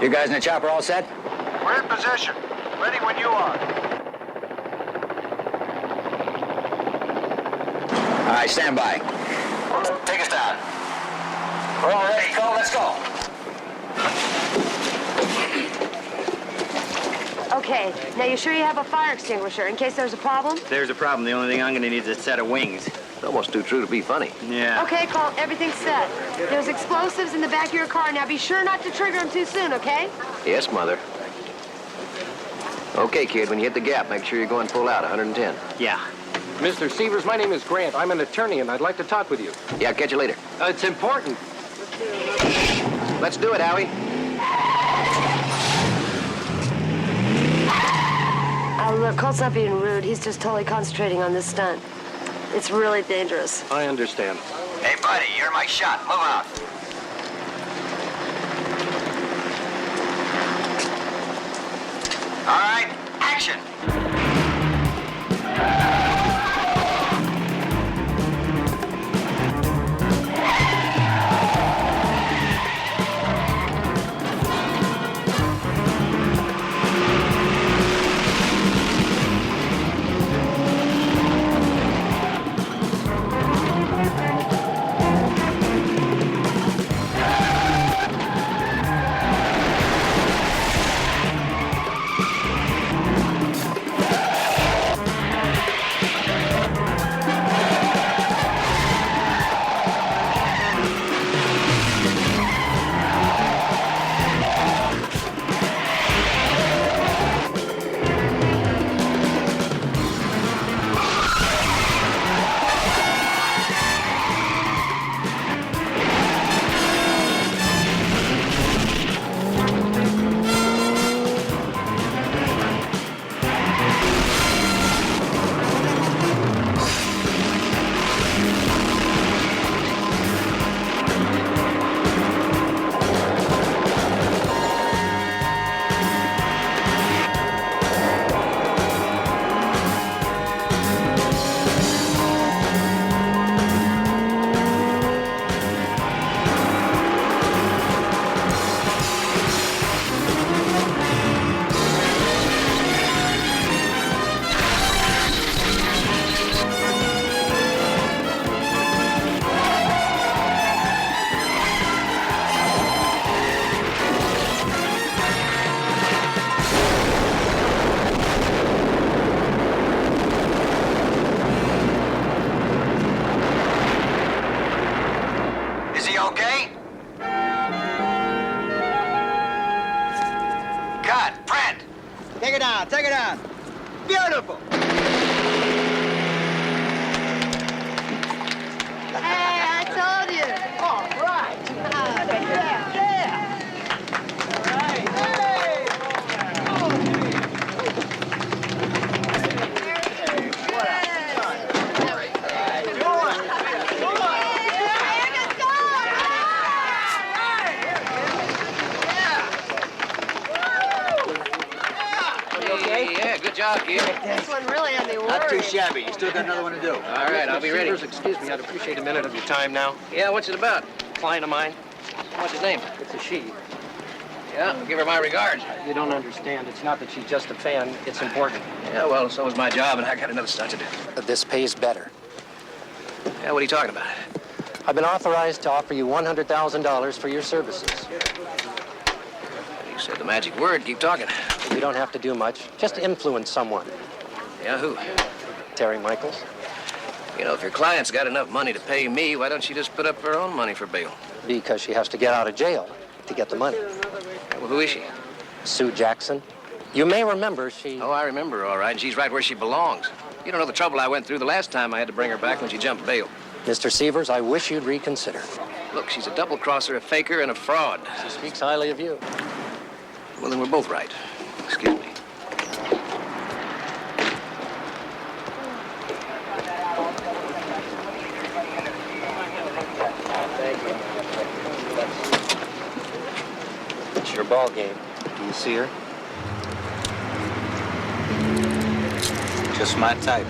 You guys in the chopper all set? We're in position. Ready when you are. All right, stand by. Take us down. We're all ready. Go, let's go. Okay, now you sure you have a fire extinguisher in case there's a problem? There's a problem. The only thing I'm gonna need is a set of wings. It's almost too true to be funny. Yeah. Okay, Colt, everything's set. There's explosives in the back of your car. Now be sure not to trigger them too soon, okay? Yes, Mother. Okay, kid, when you hit the gap, make sure you're going full out, 110. Yeah. Mr. Severs, my name is Grant. I'm an attorney, and I'd like to talk with you. Yeah, catch you later. It's important. Let's do it, Howie. Look, Colt's not being rude. He's just totally concentrating on this stunt. It's really dangerous. I understand. Hey, buddy, you're my shot. Move out. All right, action. Okay? Cut. Print. Take it down. Take it down. Beautiful. Hey, I told you. All right. Yeah. Yeah. All right. Hey. Good job, kid. This one really had me worried. Not too shabby. You still got another one to do. All right, I'll be ready. Severs, excuse me, I'd appreciate a minute of your time now. Yeah, what's it about? Client of mine. What's his name? It's a she. Yeah, give her my regards. You don't understand. It's not that she's just a fan. It's important. Yeah, well, so was my job, and I got another stunt to do. This pays better. Yeah, what are you talking about? I've been authorized to offer you $100,000 for your services. You said the magic word. Keep talking. You don't have to do much. Just influence someone. Yeah, who? Terry Michaels. You know, if your client's got enough money to pay me, why don't she just put up her own money for bail? Because she has to get out of jail to get the money. Yeah, well, who is she? Sue Jackson. You may remember she... Oh, I remember, all right. She's right where she belongs. You don't know the trouble I went through the last time I had to bring her back when she jumped bail. Mr. Severs, I wish you'd reconsider. Look, she's a double-crosser, a faker, and a fraud. She speaks highly of you. Well, then we're both right. Excuse me. It's your ball game. Do you see her? Just my type.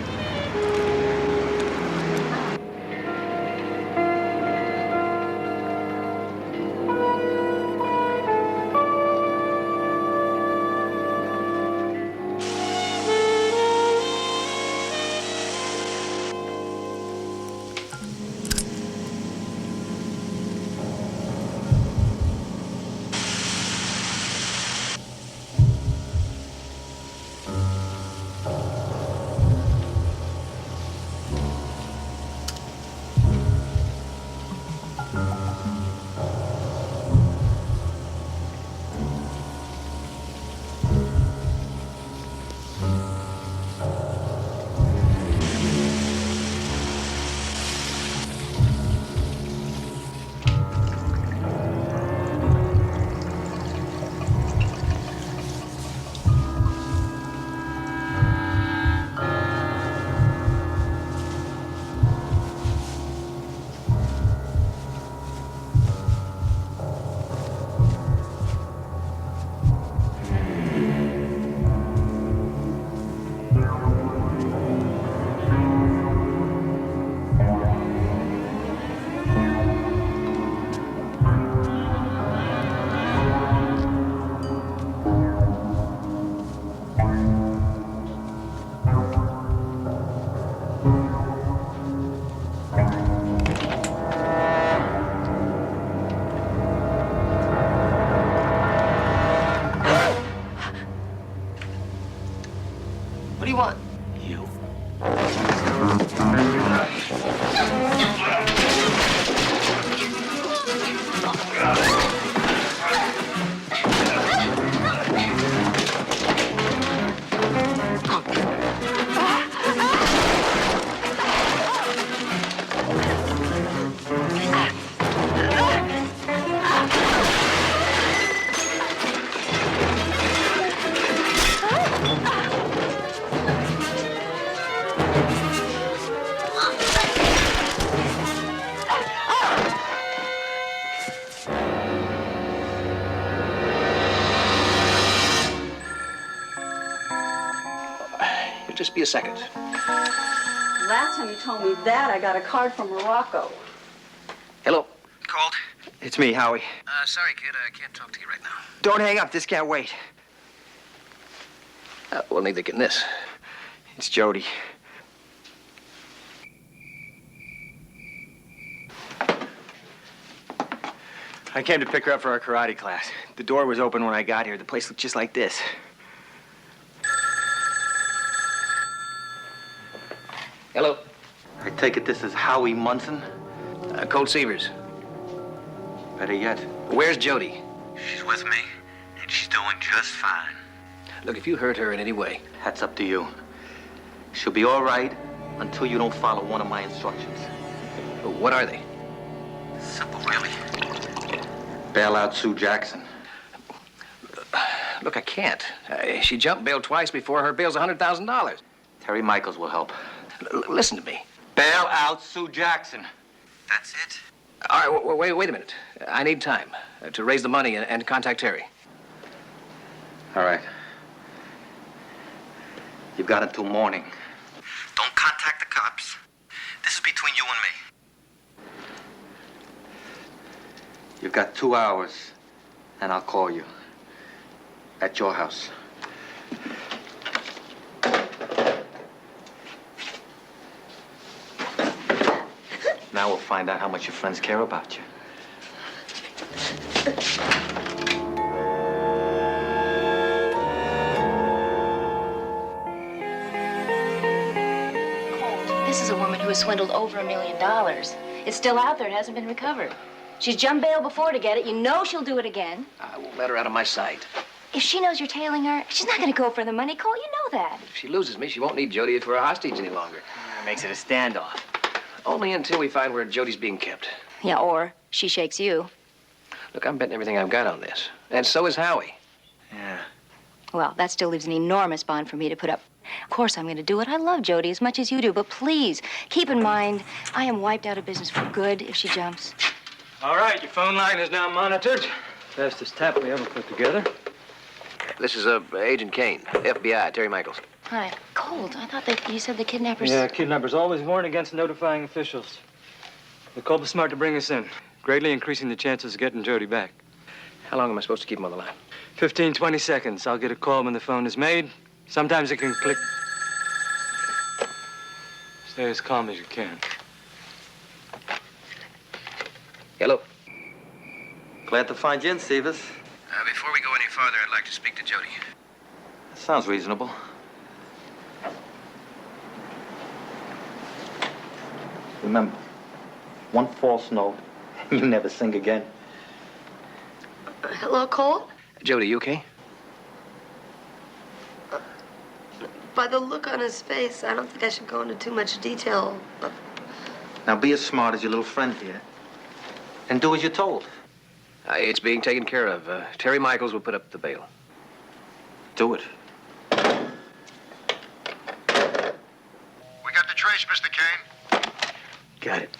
just be a second. Last time you told me that, I got a card from Morocco. Hello. Colt? It's me, Howie. Sorry, kid. I can't talk to you right now. Don't hang up. This can't wait. We'll need to get in this. It's Jody. I came to pick her up for our karate class. The door was open when I got here. The place looked just like this. Hello. I take it this is Howie Munson? Colt Severs. Better yet. Where's Jody? She's with me, and she's doing just fine. Look, if you hurt her in any way... That's up to you. She'll be all right until you don't follow one of my instructions. What are they? Simple, really. Bail out Sue Jackson. Look, I can't. She jumped bail twice before. Her bail's $100,000. Terry Michaels will help. Listen to me. Bail out Sue Jackson. That's it? All right, wait a minute. I need time to raise the money and contact Terry. All right. You've got until morning. Don't contact the cops. This is between you and me. You've got 2 hours, and I'll call you. At your house. Now we'll find out how much your friends care about you. This is a woman who has swindled over $1 million. It's still out there. It hasn't been recovered. She's jumped bail before to get it. You know she'll do it again. I won't let her out of my sight. If she knows you're tailing her, she's not going to go for the money, Cole. You know that. If she loses me, she won't need Jody for a hostage any longer. Makes it a standoff. Only until we find where Jody's being kept. Yeah, or she shakes you. Look, I'm betting everything I've got on this. And so is Howie. Yeah. Well, that still leaves an enormous bond for me to put up. Of course, I'm going to do it. I love Jody as much as you do, but please, keep in mind, I am wiped out of business for good if she jumps. All right, your phone line is now monitored. Fastest tap we ever put together. This is Agent Kane, FBI, Terry Michaels. Hi. Cold. I thought that you said the kidnappers... Yeah, kidnappers always warn against notifying officials. The Colt was smart to bring us in, greatly increasing the chances of getting Jody back. How long am I supposed to keep him on the line? 15, 20 seconds. I'll get a call when the phone is made. Sometimes it can click. Stay as calm as you can. Hello. Glad to find you in, Severs. Before we go any farther, I'd like to speak to Jody. That sounds reasonable. Remember, one false note, and you never sing again. Hello, Colt? Jody, you okay? By the look on his face, I don't think I should go into too much detail. Now be as smart as your little friend here, and do as you're told. It's being taken care of. Terry Michaels will put up the bail. Do it. We got the trace, Mr. Kane. Got it.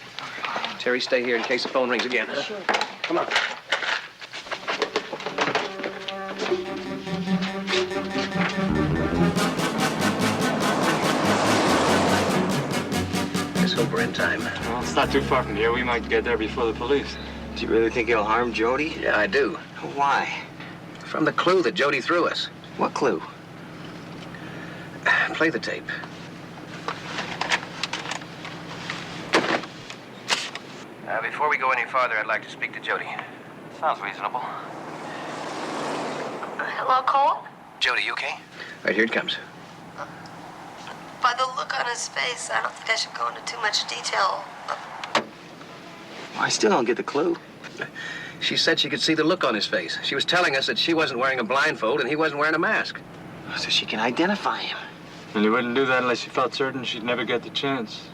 Terry, stay here in case the phone rings again. Sure. Come on. Let's hope we're in time. Well, it's not too far from here. We might get there before the police. Do you really think he'll harm Jody? Yeah, I do. Why? From the clue that Jody threw us. What clue? Play the tape. Before we go any farther, I'd like to speak to Jody. Sounds reasonable. Hello, Colt? Jody, you okay? Right, here it comes. By the look on his face, I don't think I should go into too much detail. I still don't get the clue. She said she could see the look on his face. She was telling us that she wasn't wearing a blindfold and he wasn't wearing a mask. So she can identify him. And you wouldn't do that unless you felt certain she'd never get the chance.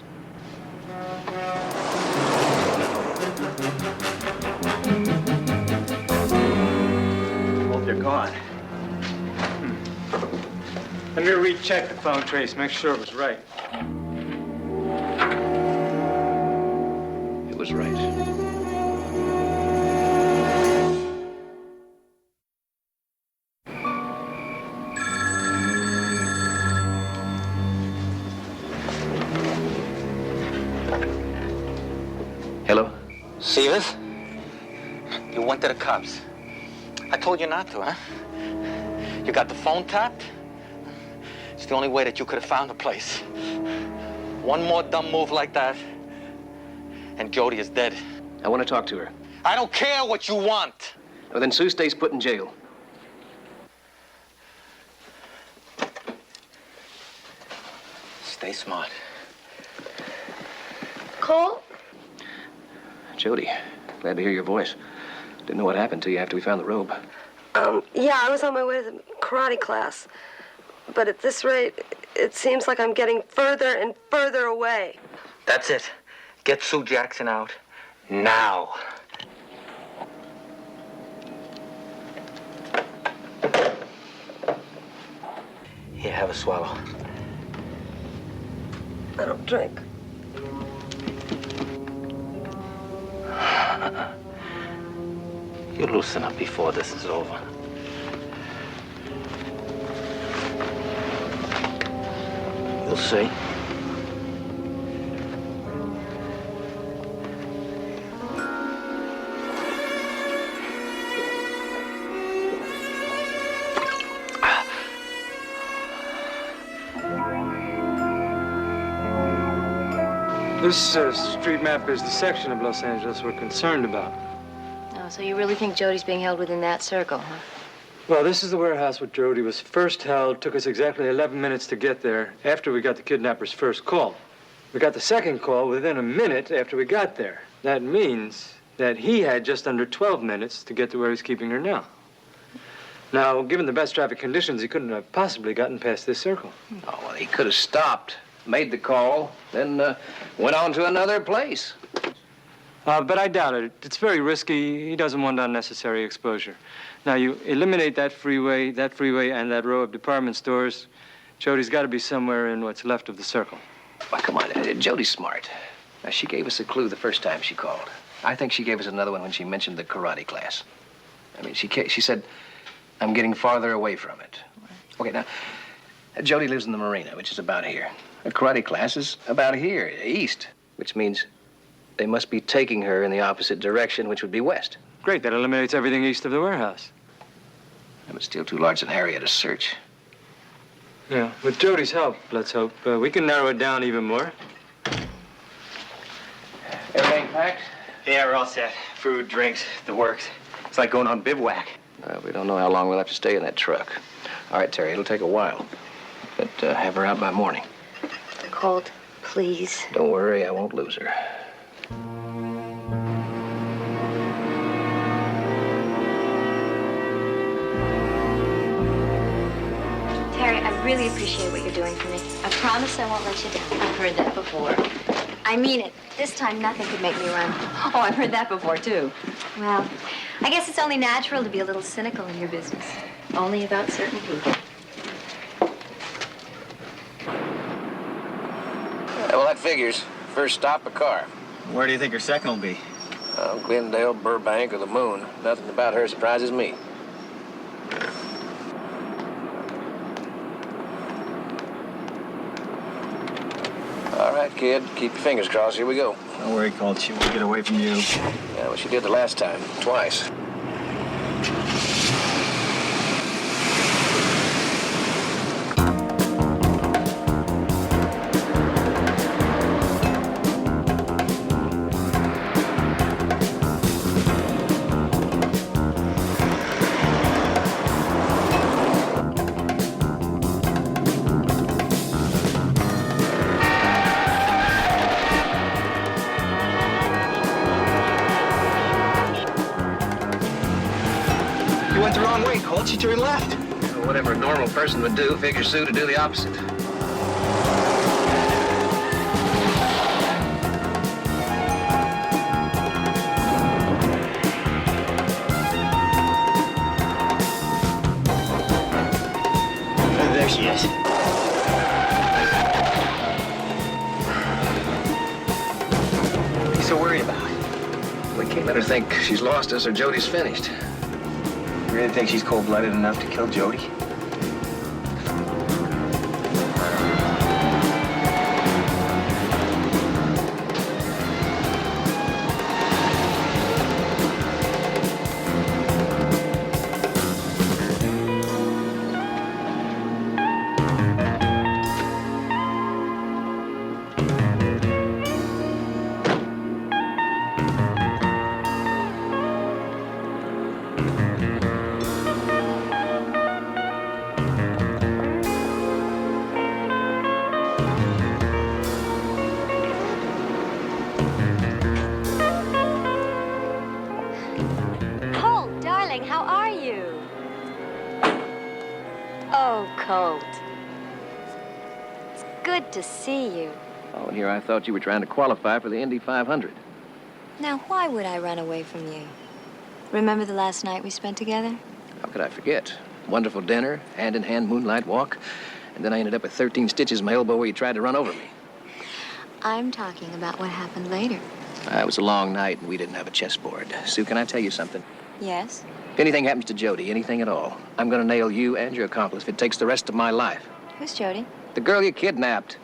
Both are gone. Let me recheck the phone trace, make sure it was right. It was right. See this? You went to the cops. I told you not to, huh? You got the phone tapped? It's the only way that you could have found the place. One more dumb move like that, and Jody is dead. I want to talk to her. I don't care what you want. Well, then Sue stays put in jail. Stay smart. Colt? Jody, glad to hear your voice. Didn't know what happened to you after we found the robe. Yeah, I was on my way to the karate class. But at this rate, it seems like I'm getting further and further away. That's it. Get Sue Jackson out. Now. Here, have a swallow. I don't drink. You loosen up before this is over. You'll see. This street map is the section of Los Angeles we're concerned about. Oh, so you really think Jody's being held within that circle, huh? Well, this is the warehouse where Jody was first held. Took us exactly 11 minutes to get there after we got the kidnapper's first call. We got the second call within a minute after we got there. That means that he had just under 12 minutes to get to where he's keeping her now. Now, given the best traffic conditions, he couldn't have possibly gotten past this circle. Oh, well, he could have stopped, made the call, then went on to another place. But I doubt it. It's very risky. He doesn't want unnecessary exposure. Now, you eliminate that freeway, and that row of department stores. Jody's got to be somewhere in what's left of the circle. Well, come on, Jody's smart. Now, she gave us a clue the first time she called. I think she gave us another one when she mentioned the karate class. I mean, she said, I'm getting farther away from it. Okay, now, Jody lives in the marina, which is about here. The karate class is about here, east, which means they must be taking her in the opposite direction, which would be west. Great, that eliminates everything east of the warehouse. But it's still too large an area to search. Yeah, with Jody's help, let's hope, we can narrow it down even more. Everything packed? Yeah, we're all set. Food, drinks, the works. It's like going on bivouac. We don't know how long we'll have to stay in that truck. All right, Terry, it'll take a while. But have her out by morning. Colt, please. Don't worry, I won't lose her. Terry, I really appreciate what you're doing for me. I promise I won't let you down. I've heard that before. I mean it. This time, nothing could make me run. Oh, I've heard that before, too. Well, I guess it's only natural to be a little cynical in your business. Only about certain people. Yeah, well, that figures. First stop, a car. Where do you think her second will be? Glendale, Burbank, or the Moon. Nothing about her surprises me. All right, kid. Keep your fingers crossed. Here we go. Don't worry, Colt. She won't get away from you. Yeah, well, she did the last time. Twice. Colt, she turned left. Whatever a normal person would do, figures Sue to do the opposite. There she is. What are you so worried about? We can't let her think she's lost us or Jody's finished. You really think she's cold-blooded enough to kill Jody? Colt, darling, how are you? Oh, Colt. It's good to see you. Oh, and here I thought you were trying to qualify for the Indy 500. Now, why would I run away from you? Remember the last night we spent together? How could I forget? Wonderful dinner, hand-in-hand moonlight walk, and then I ended up with 13 stitches in my elbow where you tried to run over me. I'm talking about what happened later. It was a long night, and we didn't have a chessboard. Sue, can I tell you something? Yes? If anything happens to Jody, anything at all, I'm gonna nail you and your accomplice if it takes the rest of my life. Who's Jody? The girl you kidnapped.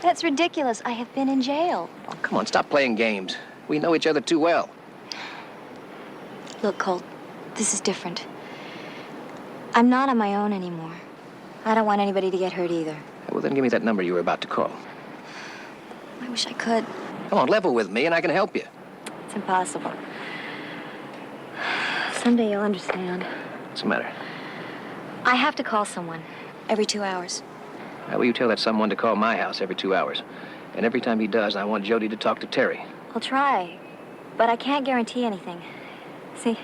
That's ridiculous. I have been in jail. Oh, come on, stop playing games. We know each other too well. Look, Colt, this is different. I'm not on my own anymore. I don't want anybody to get hurt either. Well, then give me that number you were about to call. I wish I could. Come on, level with me and I can help you. It's impossible. Someday you'll understand. What's the matter? I have to call someone every 2 hours. How will you tell that someone to call my house every 2 hours? And every time he does, I want Jody to talk to Terry. I'll try, but I can't guarantee anything. See,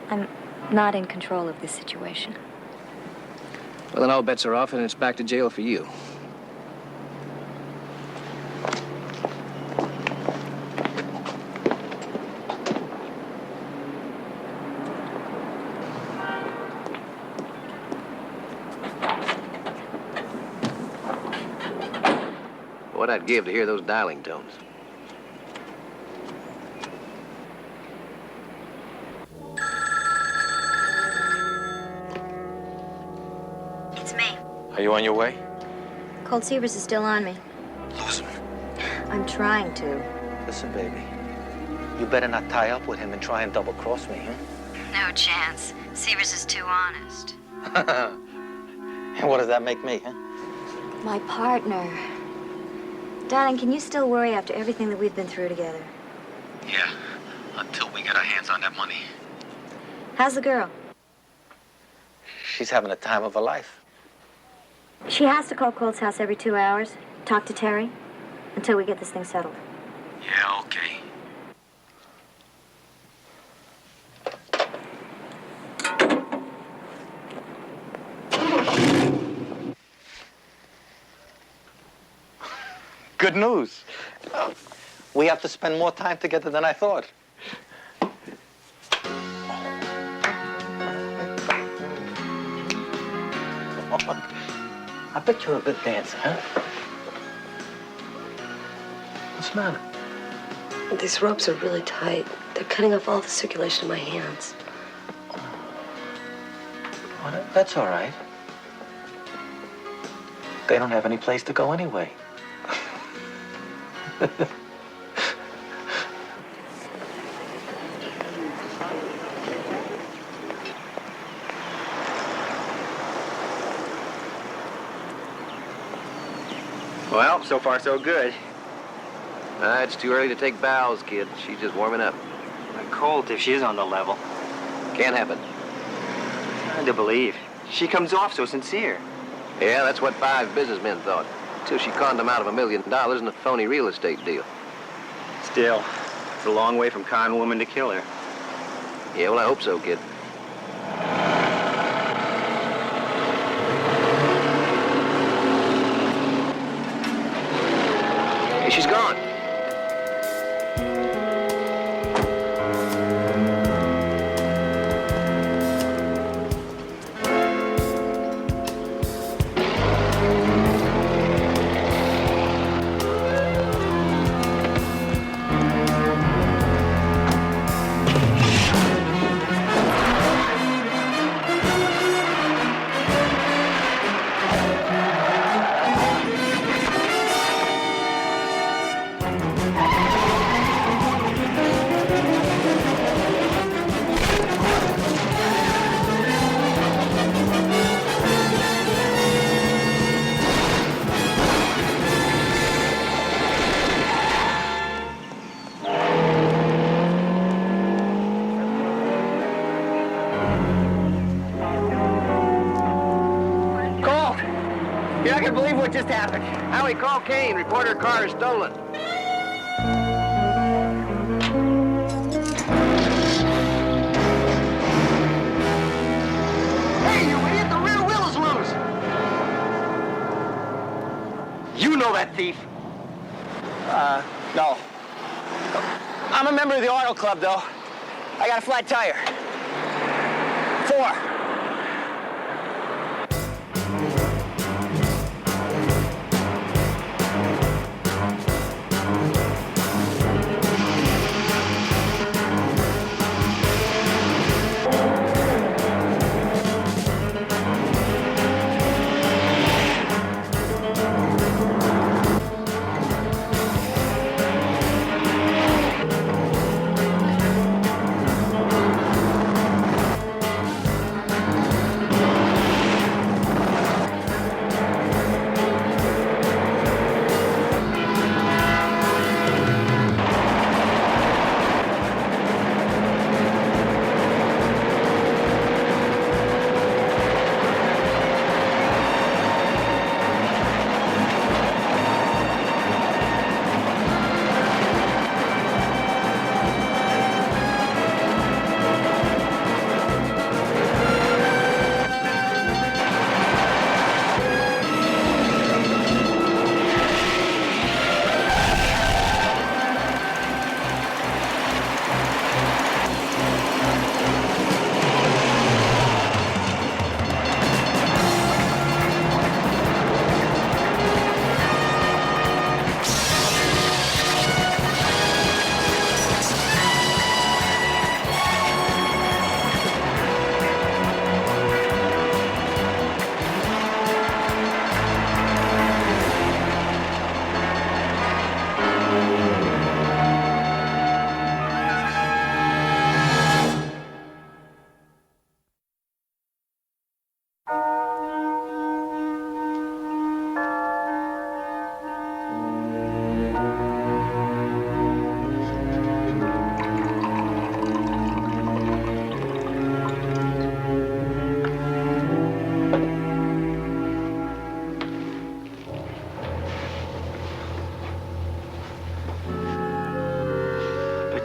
I'm not in control of this situation. Well, then all bets are off and it's back to jail for you. What I'd give to hear those dialing tones. It's me. Are you on your way? Colt Severs is still on me. Lose him. I'm trying to. Listen, baby. You better not tie up with him and try and double-cross me, huh? No chance. Severs is too honest. And what does that make me, huh? My partner. Darling, can you still worry after everything that we've been through together? Yeah, until we get our hands on that money. How's the girl? She's having a time of her life. She has to call Colt's house every 2 hours, talk to Terry, until we get this thing settled. Yeah, okay. Good news. We have to spend more time together than I thought. I bet you're a good dancer, huh? What's the matter? These ropes are really tight. They're cutting off all the circulation in my hands. Well, that's all right. They don't have any place to go anyway. Well, so far so good. It's too early to take bows, kid. She's just warming up. Colt, if she is on the level. Can't happen. Hard to believe. She comes off so sincere. Yeah, that's what 5 businessmen thought. Till she conned them out of $1 million in a phony real estate deal. Still, it's a long way from con woman to killer. Yeah, well, I hope so, kid. Hey, she's gone. You're not gonna believe what just happened. Howie, call Kane. Report her car is stolen. not, thief. No. I'm a member of the auto club, though. I got a flat tire. 4.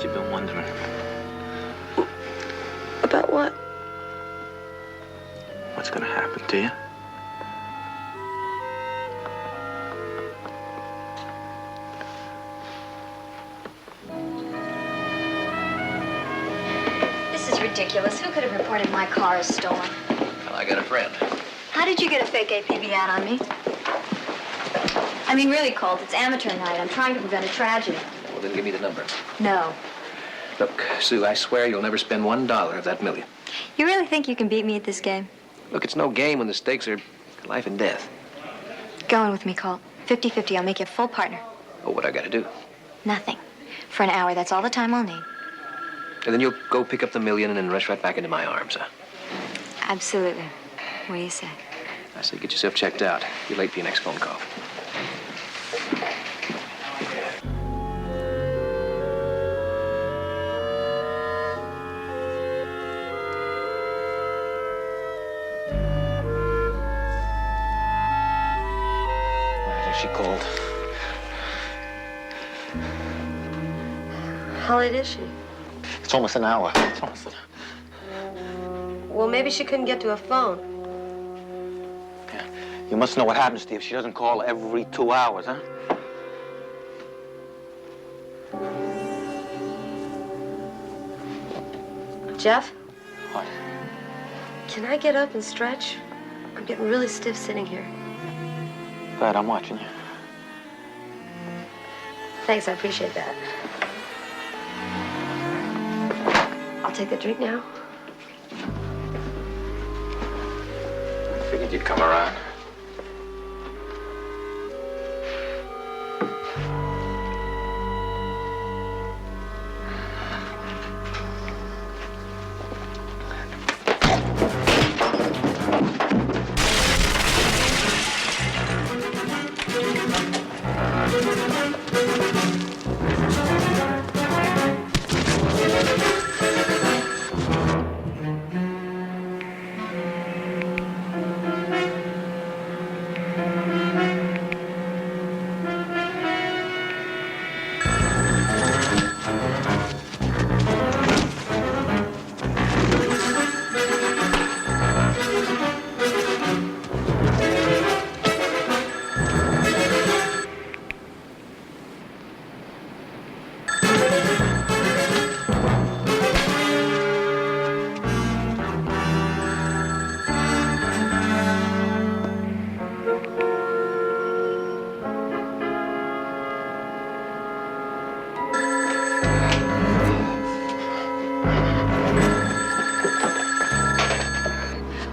You've been wondering. About what? What's gonna happen to you? This is ridiculous. Who could have reported my car as stolen? Well, I got a friend. How did you get a fake APB ad on me? I mean, really, Colt, it's amateur night. I'm trying to prevent a tragedy. Well, then give me the number. No. Look, Sue, I swear you'll never spend $1 of that million. You really think you can beat me at this game? Look, it's no game when the stakes are life and death. Go in with me, Colt. 50-50. I'll make you a full partner. Oh, what I gotta do? Nothing. For an hour, that's all the time I'll need. And then you'll go pick up the million and then rush right back into my arms, huh? Absolutely. What do you say? I say get yourself checked out. You're late for your next phone call. She called. How late is she? It's almost an hour. Well, maybe she couldn't get to a phone. Yeah. You must know what happens, Steve. She doesn't call every 2 hours, huh? Jeff? What? Can I get up and stretch? I'm getting really stiff sitting here. Go ahead, I'm watching you. Thanks, I appreciate that. I'll take the drink now. Figured you'd come around.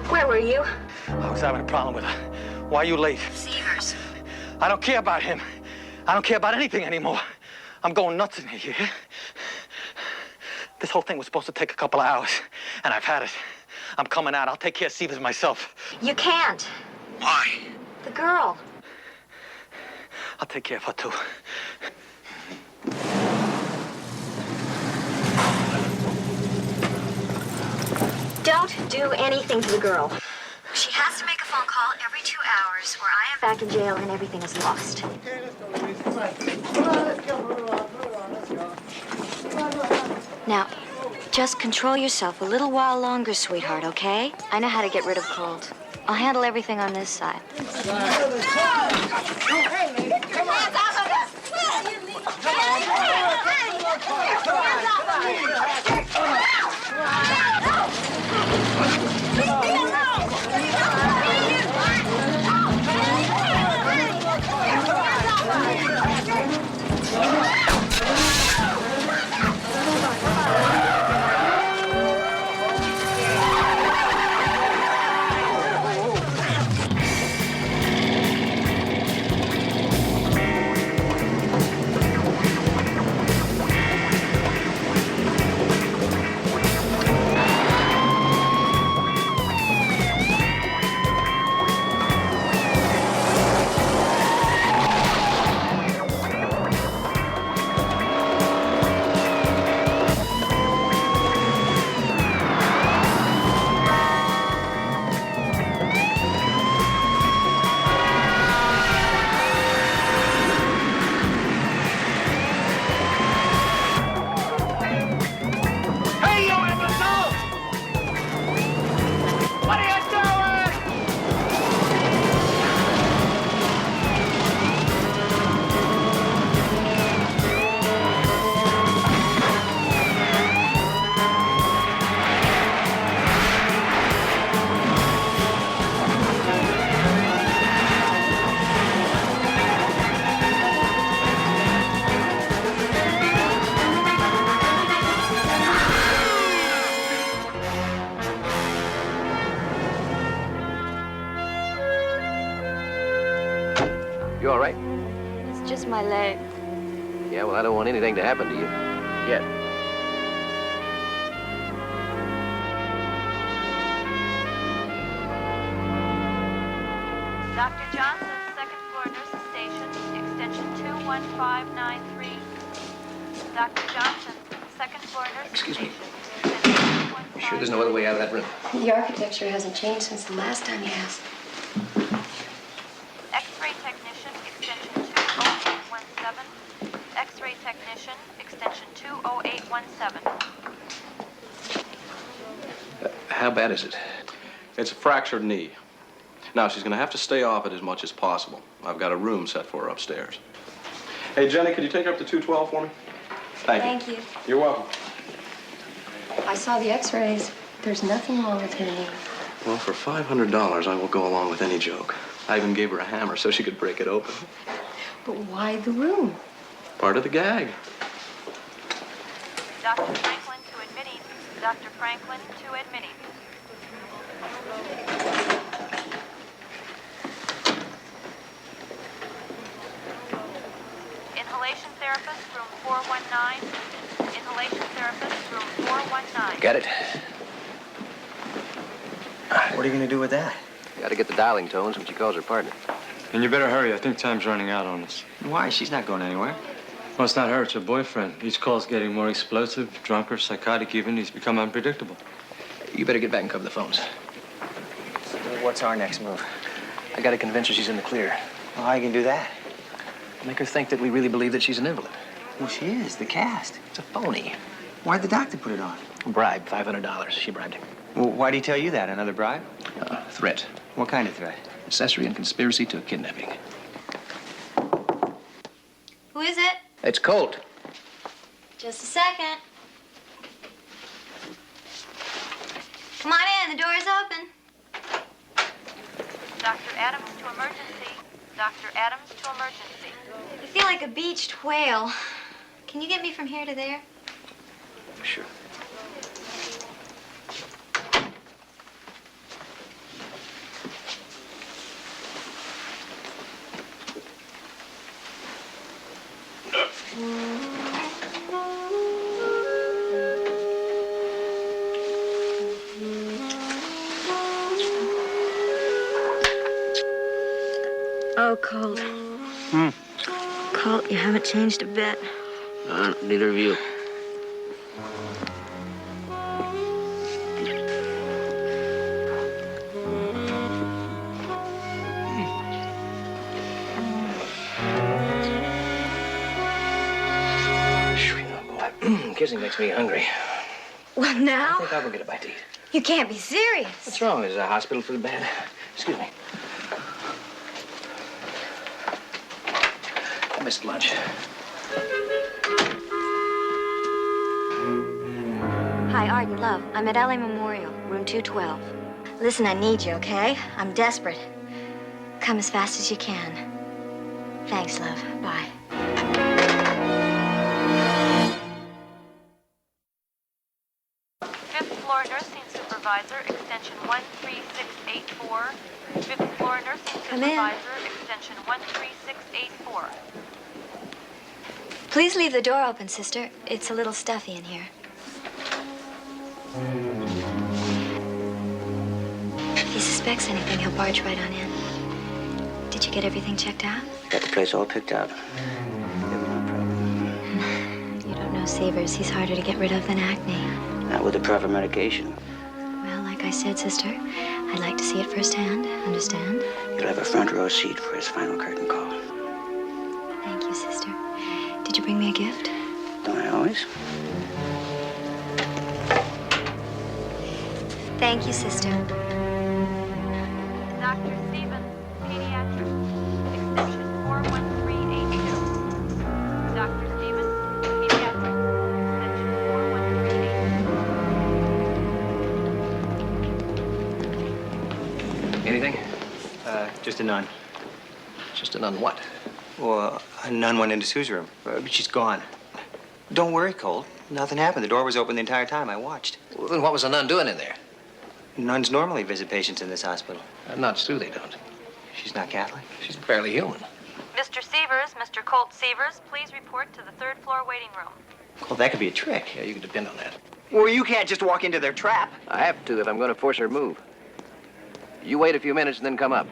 Where were you? I was having a problem with her. Why are you late? Seavers. I don't care about him. I don't care about anything anymore. I'm going nuts in here, you hear? This whole thing was supposed to take a couple of hours, and I've had it. I'm coming out. I'll take care of Seavers myself. You can't. Why? The girl. I'll take care of her, too. Don't do anything to the girl. She has to make a phone call every 2 hours, or I am back in jail and everything is lost. Now, just control yourself a little while longer, sweetheart, okay? I know how to get rid of Colt. I'll handle everything on this side. You all right? It's just my leg. Yeah, well, I don't want anything to happen to you. Yet. Dr. Johnson, second floor nurses station, extension 21593. Dr. Johnson, second floor nurses Excuse me. station. You sure there's no other way out of that room? The architecture hasn't changed since the last time you asked. X-ray technician, extension 20817. X-ray technician, extension 20817. How bad is it? It's a fractured knee. Now, she's going to have to stay off it as much as possible. I've got a room set for her upstairs. Hey, Jenny, could you take her up to 212 for me? Thank you. You're welcome. I saw the x-rays. There's nothing wrong with her knee. Well, for $500, I will go along with any joke. I even gave her a hammer so she could break it open. But why the room? Part of the gag. Dr. Franklin to admitting. Dr. Franklin to admitting. Inhalation therapist, room 419. Inhalation therapist, room 419. Got it? What are you going to do with that? Got to get the dialing tones when she calls her partner. And you better hurry. I think time's running out on us. Why? She's not going anywhere. Well, it's not her. It's her boyfriend. Each call's getting more explosive, drunker, psychotic even. He's become unpredictable. You better get back and cover the phones. What's our next move? I got to convince her she's in the clear. Well, how you can do that? Make her think that we really believe that she's an invalid. Well, she is. The cast. It's a phony. Why'd the doctor put it on? Bribe, $500. She bribed him. Well, why'd he tell you that? Another bribe? Threat. What kind of threat? Accessory and conspiracy to a kidnapping. Who is it? It's Colt. Just a second. Come on in, the door is open. Dr. Adams to emergency. Dr. Adams to emergency. I feel like a beached whale. Can you get me from here to there? Sure. Oh, Colt. Colt, you haven't changed a bit. Neither of you. Kissing makes me hungry. Well, I now? think I'll go get a bite to eat. You can't be serious. What's wrong? Is a hospital for the bad? Excuse me. I missed lunch. Hi, Arden, love. I'm at LA Memorial, room 212. Listen, I need you, okay? I'm desperate. Come as fast as you can. Thanks, love. Bye. Fifth floor nursing supervisor, extension 13684. Fifth floor nursing Come in. supervisor, extension 13684. Please leave the door open, sister. It's a little stuffy in here. If he suspects anything, he'll barge right on in. Did you get everything checked out? Got the place all picked out. You don't know Severs. He's harder to get rid of than acne. Not with the proper medication. Well, like I said, sister, I'd like to see it firsthand. Understand? You'll have a front row seat for his final curtain call. Thank you, sister. Did you bring me a gift? Don't I always? Thank you, sister. Dr. Stephen, pediatrics, extension 41382. Dr. Stephen, pediatrics, extension 41382. Anything? Just a nun. Just a nun what? Well, a nun went into Sue's room, but she's gone. Don't worry, Colt. Nothing happened. The door was open the entire time. I watched. Well, then what was a nun doing in there? Nuns normally visit patients in this hospital. Not Sue, they don't. She's not Catholic. She's barely human. Mr. Severs, Mr. Colt Severs, please report to the third floor waiting room. Well, that could be a trick. Yeah, you can depend on that. Well, you can't just walk into their trap. I have to if I'm going to force her to move. You wait a few minutes and then come up.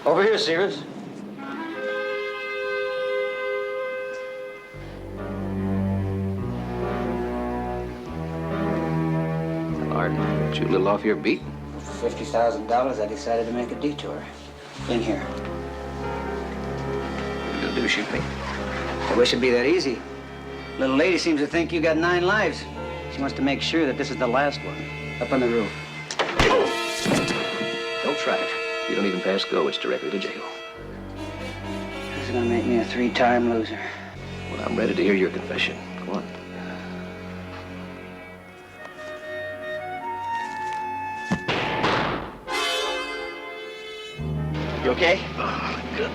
Over here, Severs. Arden, aren't you a little off your beat? For $50,000, I decided to make a detour. In here. What are you going to do, shoot me? I wish it'd be that easy. Little lady seems to think you got 9 lives. She wants to make sure that this is the last one. Up on the roof. Don't try it. You don't even pass go. It's directly to jail. This is gonna make me a 3-time loser. Well, I'm ready to hear your confession. Go on. You okay? Oh, good.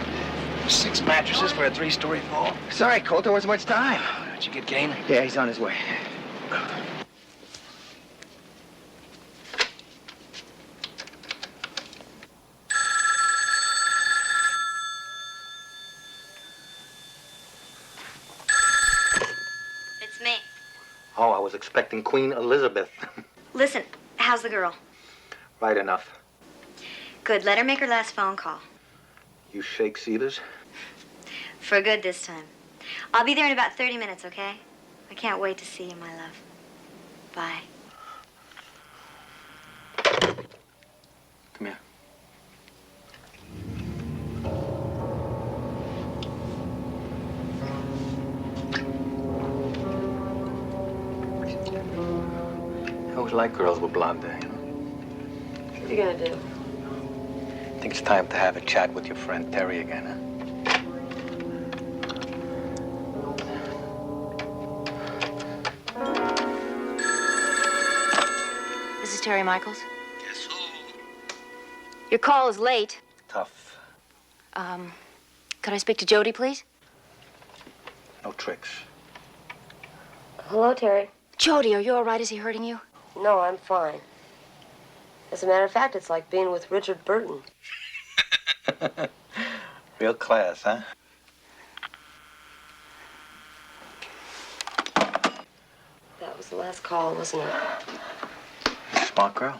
6 mattresses for a 3-story fall. Sorry, Colt. There wasn't much time. Did you get Kane? Yeah, he's on his way. It's me. Oh, I was expecting Queen Elizabeth. Listen, how's the girl? Right enough. Good. Let her make her last phone call. You shake cedars? For good this time. I'll be there in about 30 minutes, okay? I can't wait to see you, my love. Bye. Come here. I always like girls with blonde hair, you know? What are you gonna do? I think it's time to have a chat with your friend Terry again, huh? This is Terry Michaels. Yes, who? Your call is late. Tough. Could I speak to Jody, please? No tricks. Hello, Terry. Jody, are you all right? Is he hurting you? No, I'm fine. As a matter of fact, it's like being with Richard Burton. Real class, huh? That was the last call, wasn't it? Smart girl.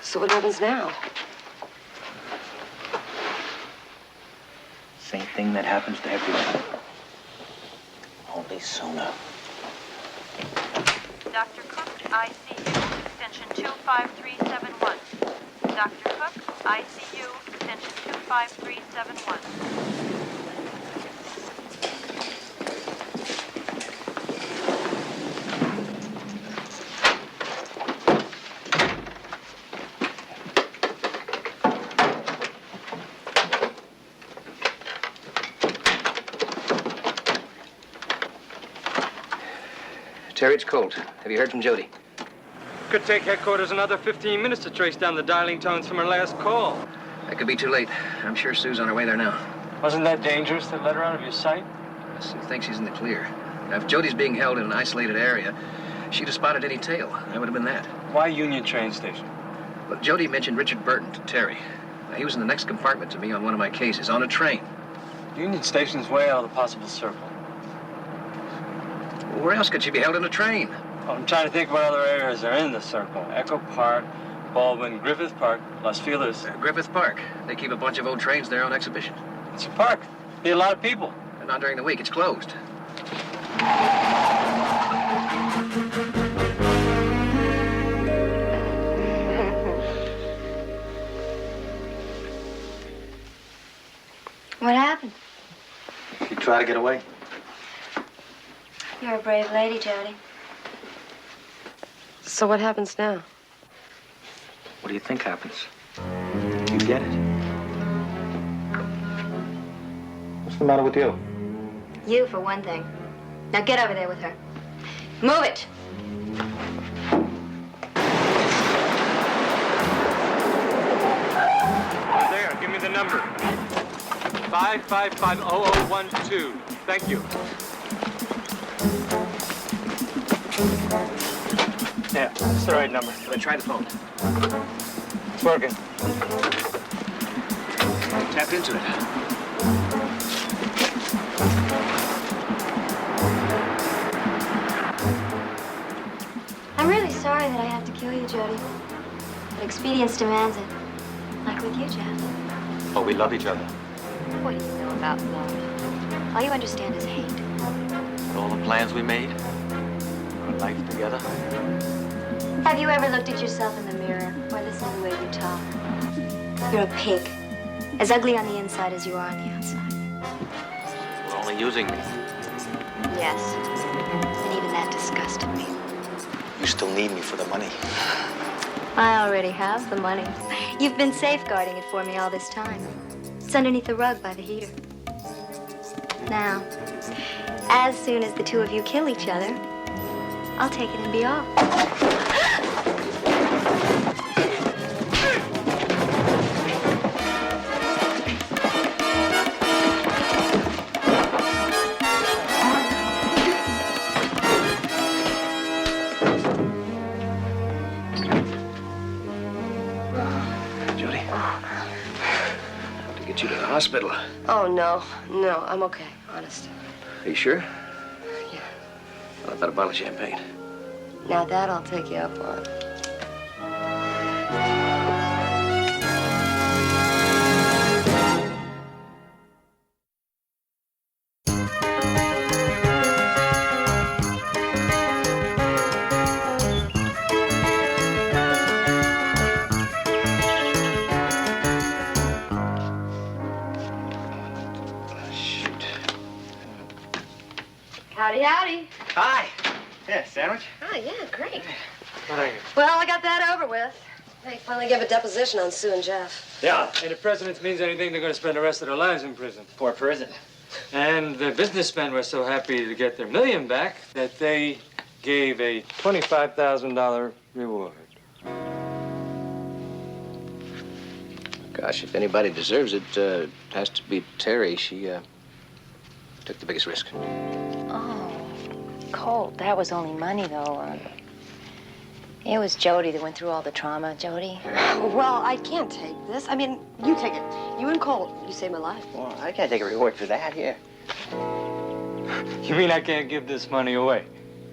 So what happens now? Same thing that happens to everyone. Only sooner. Dr. Cook, ICU, extension 25371. Dr. Cook, ICU, extension 25371. Terri, it's Colt. Have you heard from Jody? Could take headquarters another 15 minutes to trace down the dialing tones from her last call. That could be too late. I'm sure Sue's on her way there now. Wasn't that dangerous to let her out of your sight? Sue thinks she's in the clear. Now, if Jody's being held in an isolated area, she'd have spotted any tail. That would have been that. Why Union train station? Well, Jody mentioned Richard Burton to Terri. Now, he was in the next compartment to me on one of my cases, on a train. Union Station's way out of the possible circle. Well, where else could she be held in a train? Well, I'm trying to think what other areas are in the circle. Echo Park, Baldwin, Griffith Park, Los Feliz. Griffith Park. They keep a bunch of old trains there on exhibition. It's a park. Be a lot of people. And not during the week. It's closed. What happened? You try to get away? You're a brave lady, Jody. So what happens now? What do you think happens? You get it? What's the matter with you? You, for one thing. Now get over there with her. Move it! There, give me the number. 5550012. Thank you. Yeah, that's the right number. Then try the phone. It's working. Tap into it. I'm really sorry that I have to kill you, Jody. But expedience demands it. Like with you, Jeff. Oh, we love each other. What do you know about love? All you understand is hate. All the plans we made. Our life together. Have you ever looked at yourself in the mirror or listened to the way you talk? You're a pig. As ugly on the inside as you are on the outside. You're only using me. Yes. And even that disgusted me. You still need me for the money. I already have the money. You've been safeguarding it for me all this time. It's underneath the rug by the heater. Now, as soon as the two of you kill each other, I'll take it and be off. Jody, I have to get you to the hospital. Oh, no. No, I'm okay. Honest. Are you sure? Yeah. Well, about a bottle of champagne. Now that I'll take you up on. Howdy, howdy. Hi. Yeah, sandwich? Oh, yeah, great. What are you? Well, I got that over with. They finally gave a deposition on Sue and Jeff. Yeah. And if presidents means anything, they're going to spend the rest of their lives in prison. For prison. And the businessmen were so happy to get their $1 million back that they gave a $25,000 reward. Gosh, if anybody deserves it, it has to be Terri. She took the biggest risk. Oh, Colt, that was only money, though. It was Jody that went through all the trauma. Jody. Well, I can't take this. I mean, you take it. You and Colt, you saved my life. Well, I can't take a reward for that. Here. You mean I can't give this money away?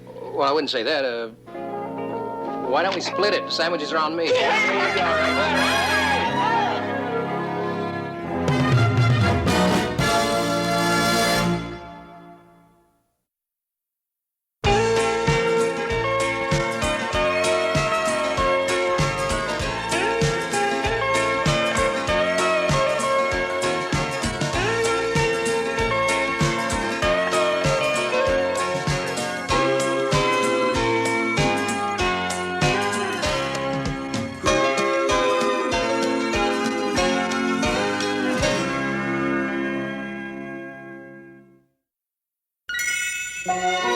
Well, I wouldn't say that. Why don't we split it? The sandwiches are on me. Bye.